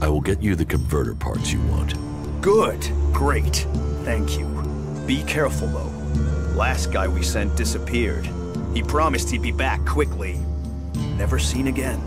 I will get you the converter parts you want. Good. Great. Thank you. Be careful, though. Last guy we sent disappeared. He promised he'd be back quickly. Never seen again.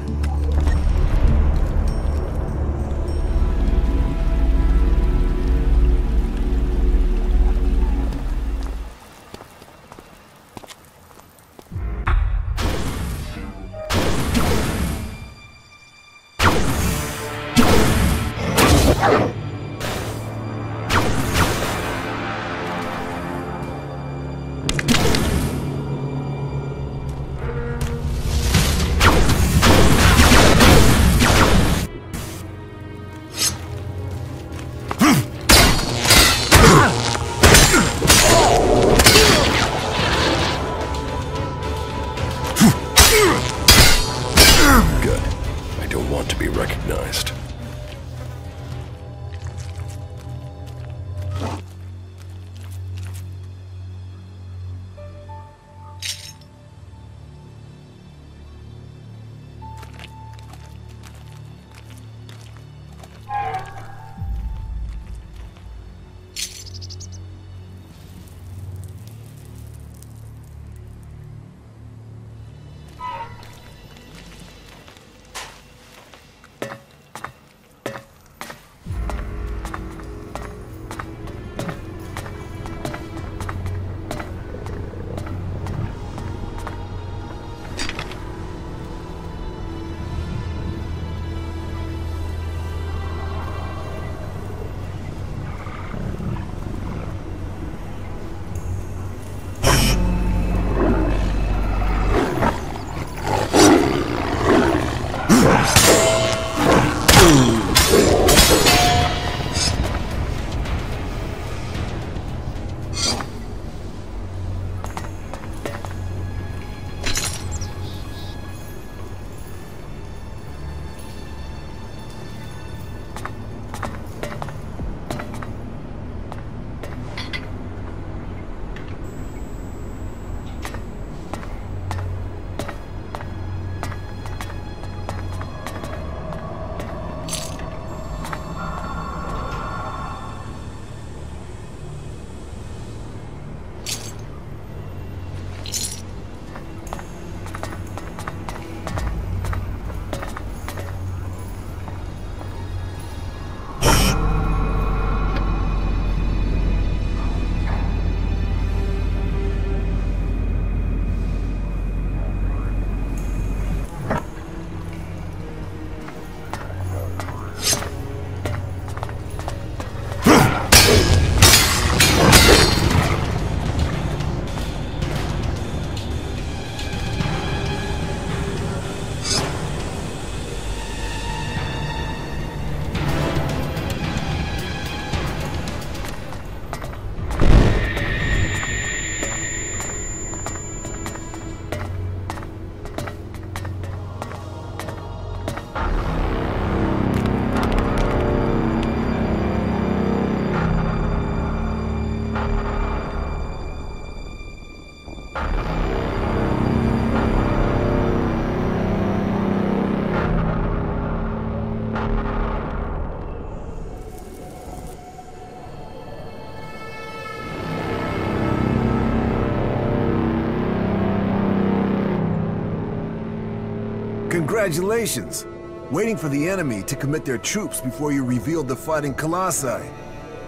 Congratulations! Waiting for the enemy to commit their troops before you revealed the fighting Colossi.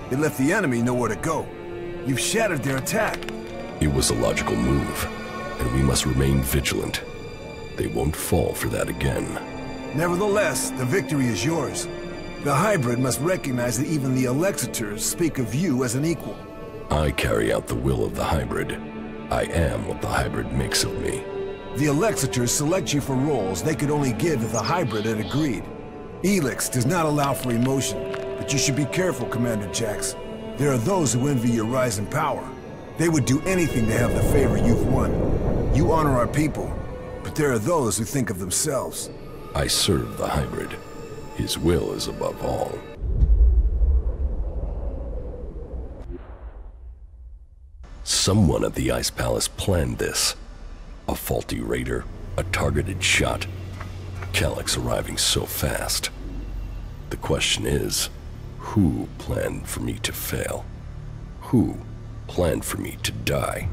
They left the enemy nowhere to go. You've shattered their attack. It was a logical move, and we must remain vigilant. They won't fall for that again. Nevertheless, the victory is yours. The hybrid must recognize that even the Elexitors speak of you as an equal. I carry out the will of the hybrid. I am what the hybrid makes of me. The Elexitors select you for roles they could only give if the hybrid had agreed. Elex does not allow for emotion, but you should be careful, Commander Jax. There are those who envy your rise in power. They would do anything to have the favor you've won. You honor our people, but there are those who think of themselves. I serve the hybrid. His will is above all. Someone at the Ice Palace planned this. A faulty raider, a targeted shot. Calyx arriving so fast. The question is, who planned for me to fail? Who planned for me to die?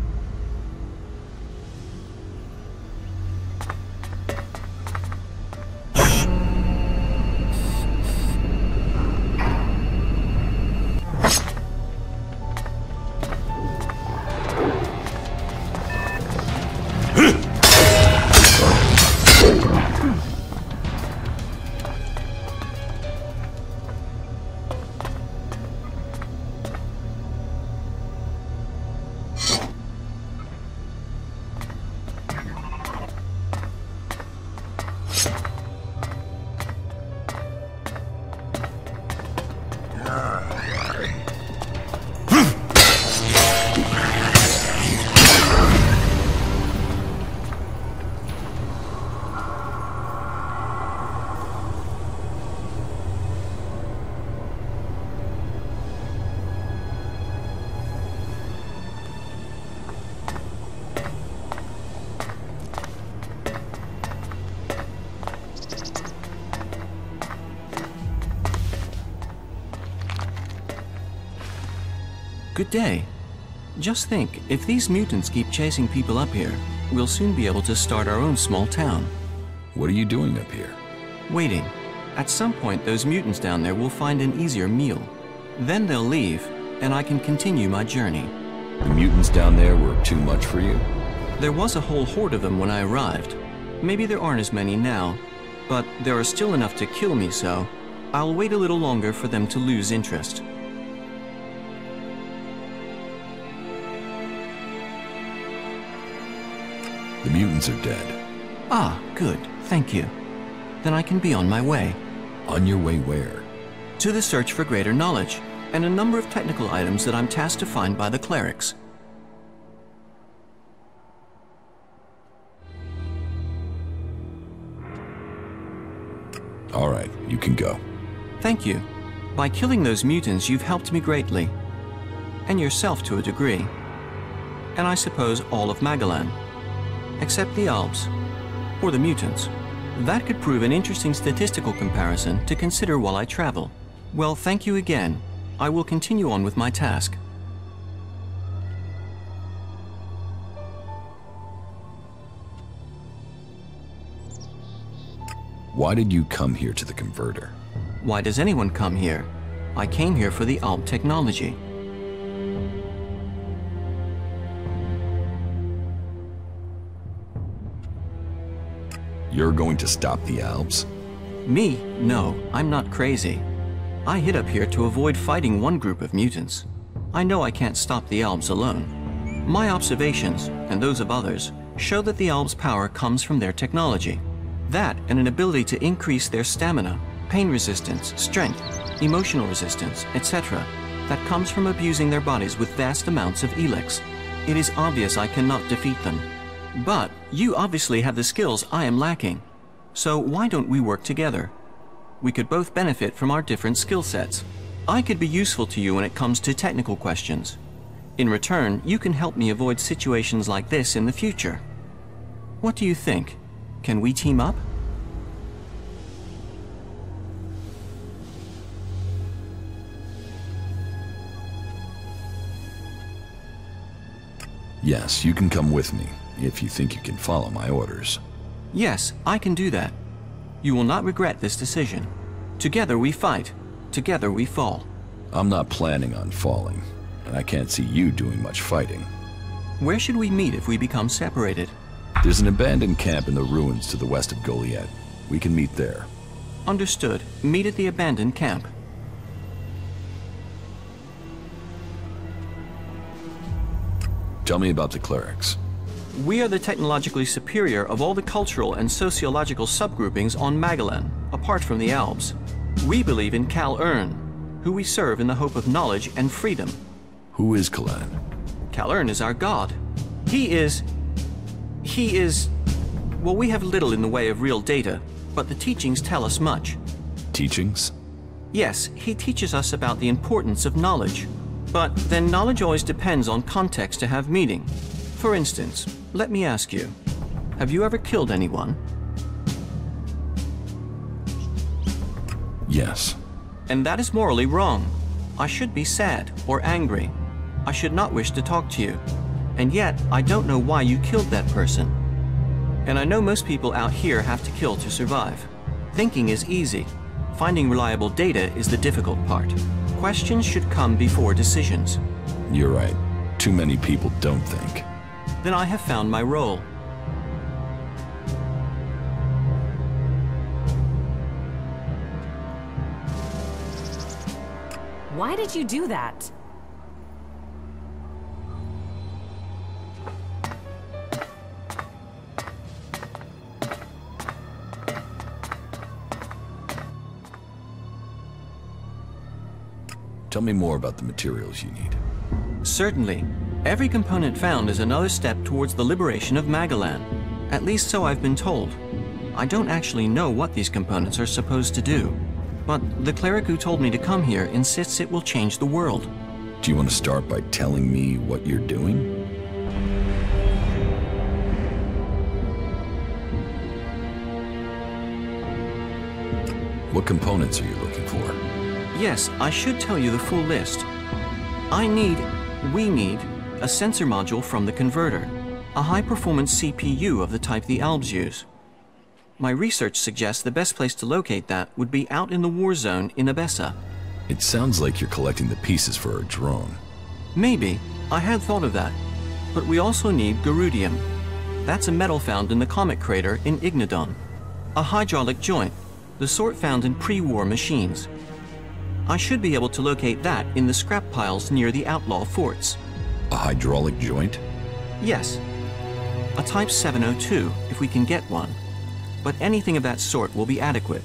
Good day. Just think, if these mutants keep chasing people up here, we'll soon be able to start our own small town. What are you doing up here? Waiting. At some point, those mutants down there will find an easier meal. Then they'll leave, and I can continue my journey. The mutants down there were too much for you? There was a whole horde of them when I arrived. Maybe there aren't as many now, but there are still enough to kill me, so I'll wait a little longer for them to lose interest. The mutants are dead. Ah, good. Thank you. Then I can be on my way. On your way where? To the search for greater knowledge, and a number of technical items that I'm tasked to find by the clerics. All right, you can go. Thank you. By killing those mutants, you've helped me greatly. And yourself to a degree. And I suppose all of Magellan. Except the Alps, or the mutants. That could prove an interesting statistical comparison to consider while I travel. Well, thank you again. I will continue on with my task. Why did you come here to the converter? Why does anyone come here? I came here for the Alp technology. You're going to stop the Alps? Me? No, I'm not crazy. I hid up here to avoid fighting one group of mutants. I know I can't stop the Alps alone. My observations, and those of others, show that the Alps' power comes from their technology. That and an ability to increase their stamina, pain resistance, strength, emotional resistance, etc. that comes from abusing their bodies with vast amounts of Elex. It is obvious I cannot defeat them. But you obviously have the skills I am lacking. So why don't we work together? We could both benefit from our different skill sets. I could be useful to you when it comes to technical questions. In return, you can help me avoid situations like this in the future. What do you think? Can we team up? Yes, you can come with me, if you think you can follow my orders. Yes, I can do that. You will not regret this decision. Together we fight. Together we fall. I'm not planning on falling, and I can't see you doing much fighting. Where should we meet if we become separated? There's an abandoned camp in the ruins to the west of Goliath. We can meet there. Understood. Meet at the abandoned camp. Tell me about the clerics. We are the technologically superior of all the cultural and sociological subgroupings on Magellan, apart from the Alps. We believe in Kal Urn, who we serve in the hope of knowledge and freedom. Who is Kalan? Kal Urn is our god. He is... Well, we have little in the way of real data, but the teachings tell us much. Teachings? Yes, he teaches us about the importance of knowledge. But then knowledge always depends on context to have meaning. For instance, let me ask you, have you ever killed anyone? Yes, And that is morally wrong. I should be sad or angry. I should not wish to talk to you. And yet, I don't know why you killed that person. And I know most people out here have to kill to survive. Thinking is easy. Finding reliable data is the difficult part. Questions should come before decisions. You're right. Too many people don't think. Then I have found my role. Why did you do that? Tell me more about the materials you need. Certainly. Every component found is another step towards the liberation of Magalan. At least so I've been told. I don't actually know what these components are supposed to do. But the cleric who told me to come here insists it will change the world. Do you want to start by telling me what you're doing? What components are you looking for? Yes, I should tell you the full list. We need a sensor module from the converter, a high-performance CPU of the type the Albs use. My research suggests the best place to locate that would be out in the war zone in Abessa. It sounds like you're collecting the pieces for a drone. Maybe. I had thought of that. But we also need Garudium. That's a metal found in the comet crater in Ignodon. A hydraulic joint, the sort found in pre-war machines. I should be able to locate that in the scrap piles near the outlaw forts. A hydraulic joint? Yes. A Type 702, if we can get one. But anything of that sort will be adequate.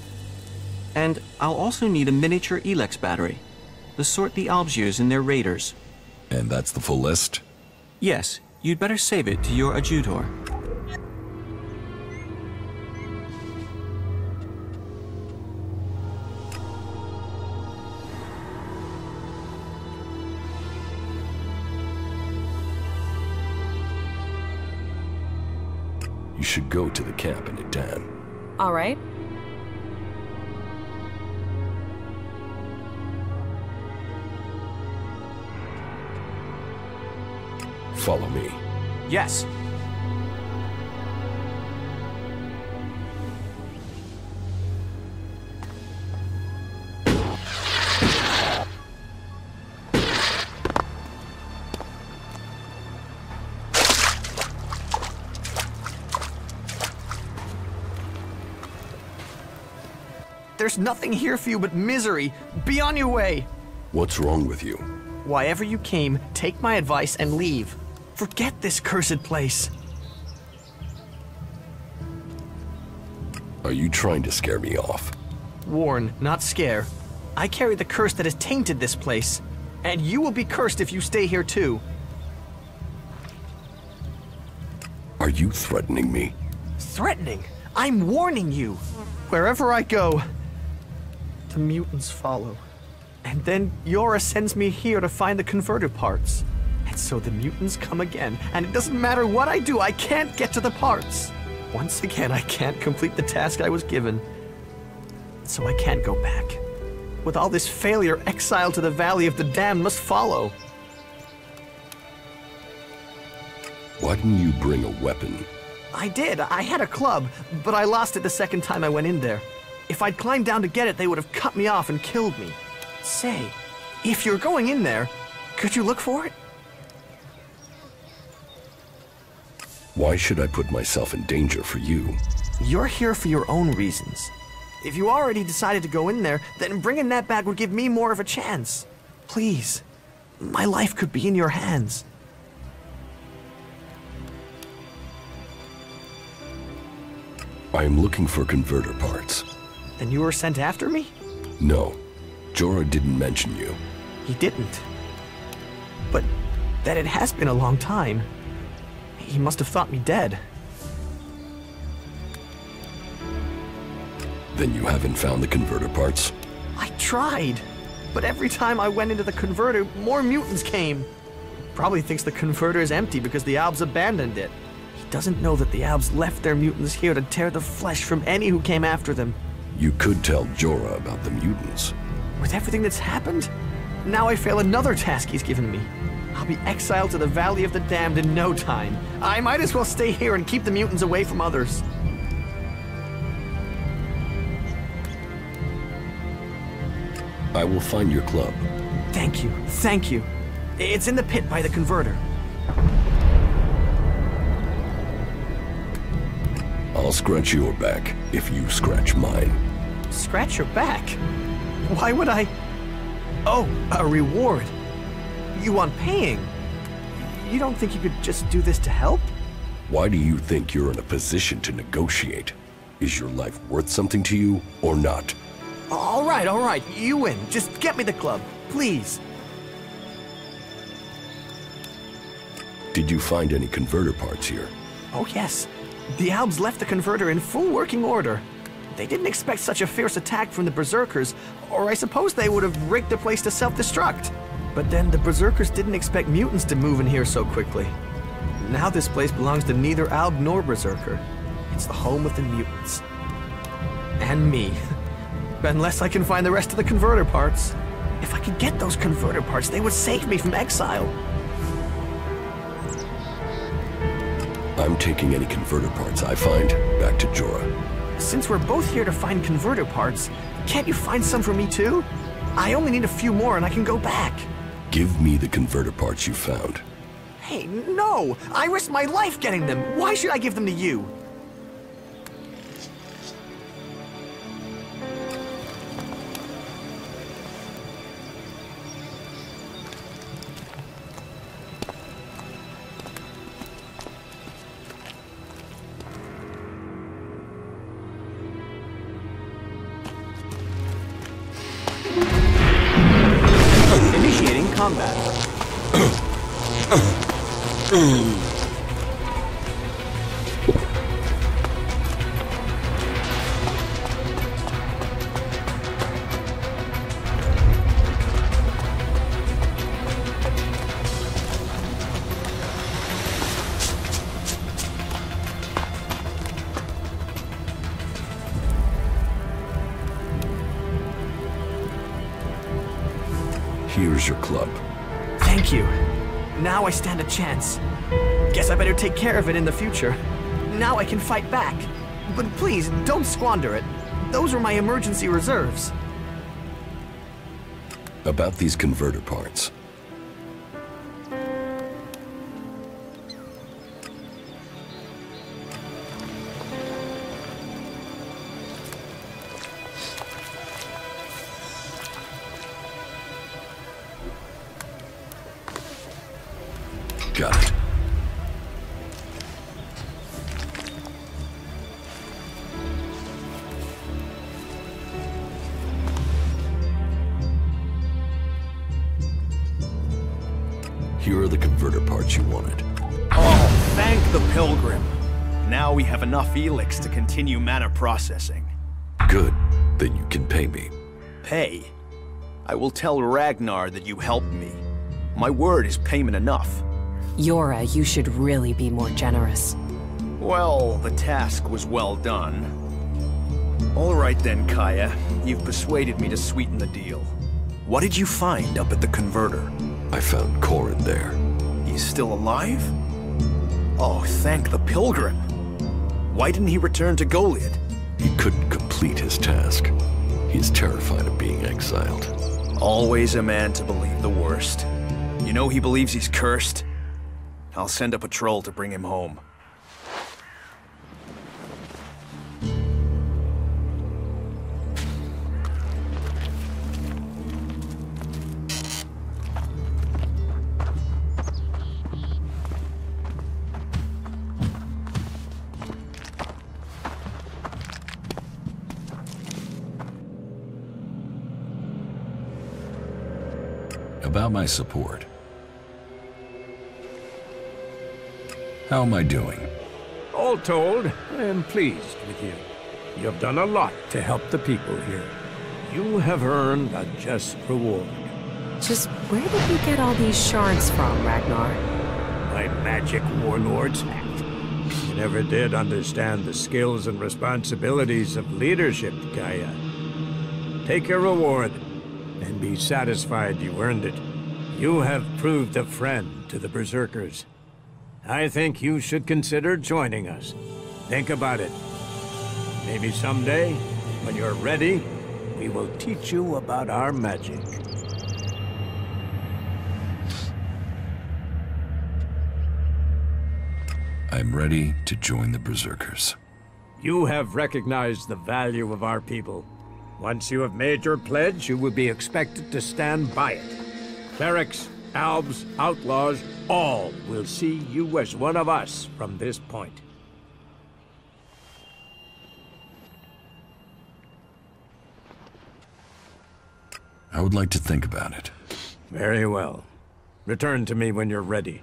And I'll also need a miniature Elex battery, the sort the Albs use in their raiders. And that's the full list? Yes, you'd better save it to your adjutor. You should go to the camp in Idan. All right. Follow me. Yes. There's nothing here for you but misery. Be on your way. What's wrong with you? Why ever you came, take my advice and leave. Forget this cursed place. Are you trying to scare me off? Warn, not scare. I carry the curse that has tainted this place. And you will be cursed if you stay here too. Are you threatening me? Threatening? I'm warning you. Wherever I go, the mutants follow. And then Yora sends me here to find the converter parts. And so the mutants come again, and it doesn't matter what I do, I can't get to the parts. Once again, I can't complete the task I was given. So I can't go back. With all this failure, exile to the Valley of the Damned must follow. Why didn't you bring a weapon? I did. I had a club, but I lost it the second time I went in there. If I'd climbed down to get it, they would have cut me off and killed me. Say, if you're going in there, could you look for it? Why should I put myself in danger for you? You're here for your own reasons. If you already decided to go in there, then bringing that back would give me more of a chance. Please, my life could be in your hands. I am looking for converter parts. Then you were sent after me? No, Jorah didn't mention you. He didn't. But that it has been a long time. He must have thought me dead. Then you haven't found the converter parts? I tried. But every time I went into the converter, more mutants came. Probably thinks the converter is empty because the Albs abandoned it. He doesn't know that the Albs left their mutants here to tear the flesh from any who came after them. You could tell Jorah about the mutants. With everything that's happened, now I fail another task he's given me. I'll be exiled to the Valley of the Damned in no time. I might as well stay here and keep the mutants away from others. I will find your club. Thank you, thank you. It's in the pit by the converter. I'll scratch your back if you scratch mine. Scratch your back? Why would I? Oh, a reward. You want paying? You don't think you could just do this to help? Why do you think you're in a position to negotiate? Is your life worth something to you or not? All right, you win. Just get me the club, please. Did you find any converter parts here? Oh yes. The Albs left the converter in full working order. They didn't expect such a fierce attack from the Berserkers, or I suppose they would have rigged the place to self-destruct. But then the Berserkers didn't expect mutants to move in here so quickly. Now this place belongs to neither Alb nor Berserker. It's the home of the mutants. And me. Unless I can find the rest of the converter parts. If I could get those converter parts, they would save me from exile. I'm taking any converter parts I find back to Jorah. Since we're both here to find converter parts, can't you find some for me too? I only need a few more and I can go back. Give me the converter parts you found. Hey, no! I risked my life getting them. Why should I give them to you? Initiating combat. Here's your club. Thank you. Now I stand a chance. Guess I better take care of it in the future. Now I can fight back. But please, don't squander it. Those were my emergency reserves. About these converter parts. Got it. Here are the converter parts you wanted. Oh, thank the Pilgrim. Now we have enough Elex to continue mana processing. Good. Then you can pay me. Pay? I will tell Ragnar that you helped me. My word is payment enough. Yora, you should really be more generous. Well, the task was well done. All right then, Kaya. You've persuaded me to sweeten the deal. What did you find up at the converter? I found Corin there. He's still alive? Oh, thank the Pilgrim. Why didn't he return to Goliad? He couldn't complete his task. He's terrified of being exiled. Always a man to believe the worst. You know he believes he's cursed? I'll send a patrol to bring him home. About my support. How am I doing? All told, I am pleased with you. You have done a lot to help the people here. You have earned a just reward. Just where did you get all these shards from, Ragnar? My magic warlord's act. You never did understand the skills and responsibilities of leadership, Gaia. Take your reward. and be satisfied you earned it. You have proved a friend to the Berserkers. I think you should consider joining us. Think about it. Maybe someday, when you're ready, we will teach you about our magic. I'm ready to join the Berserkers. You have recognized the value of our people. Once you have made your pledge, you will be expected to stand by it. Clerics, albs, outlaws, all will see you as one of us from this point. I would like to think about it. Very well. Return to me when you're ready.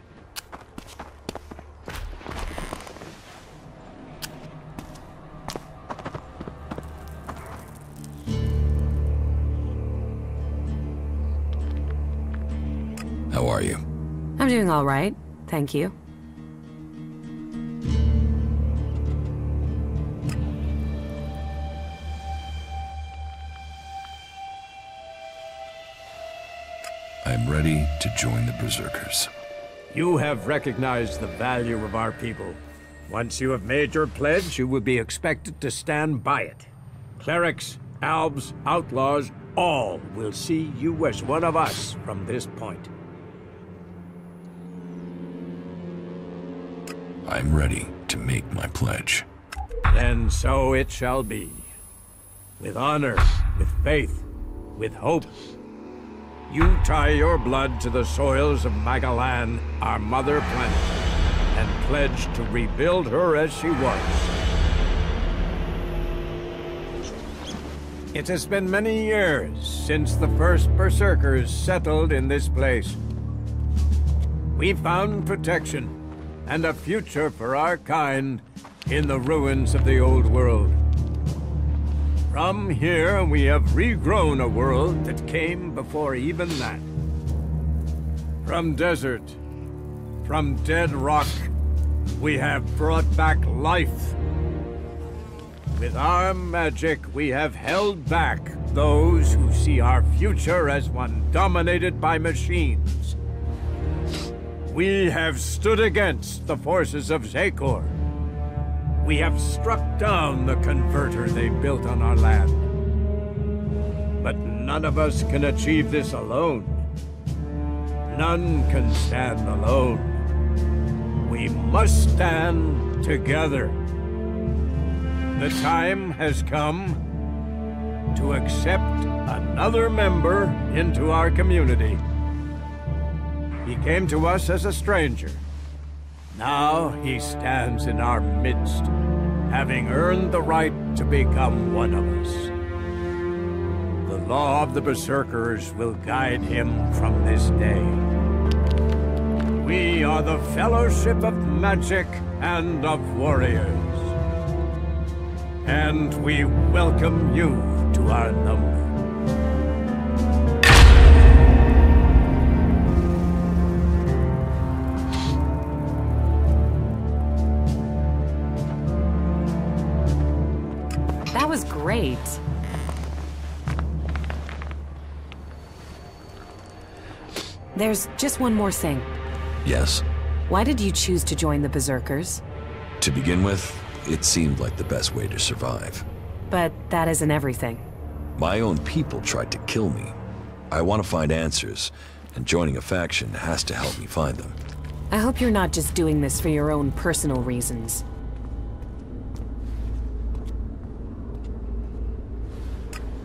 How are you? I'm doing all right, thank you. I'm ready to join the Berserkers. You have recognized the value of our people. Once you have made your pledge, you will be expected to stand by it. Clerics, albs, outlaws, all will see you as one of us from this point. I'm ready to make my pledge. Then so it shall be. With honor, with faith, with hope. You tie your blood to the soils of Magalan, our mother planet, and pledge to rebuild her as she was. It has been many years since the first Berserkers settled in this place. We found protection and a future for our kind in the ruins of the old world. From here, we have regrown a world that came before even that. From desert, from dead rock, we have brought back life. With our magic, we have held back those who see our future as one dominated by machines. We have stood against the forces of Zakor. We have struck down the converter they built on our land. But none of us can achieve this alone. None can stand alone. We must stand together. The time has come to accept another member into our community. He came to us as a stranger. Now he stands in our midst, having earned the right to become one of us. The law of the Berserkers will guide him from this day. We are the Fellowship of Magic and of Warriors. And we welcome you to our number. That was great. There's just one more thing. Yes? Why did you choose to join the Berserkers? To begin with, it seemed like the best way to survive. But that isn't everything. My own people tried to kill me. I want to find answers, and joining a faction has to help me find them. I hope you're not just doing this for your own personal reasons.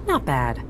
Not bad.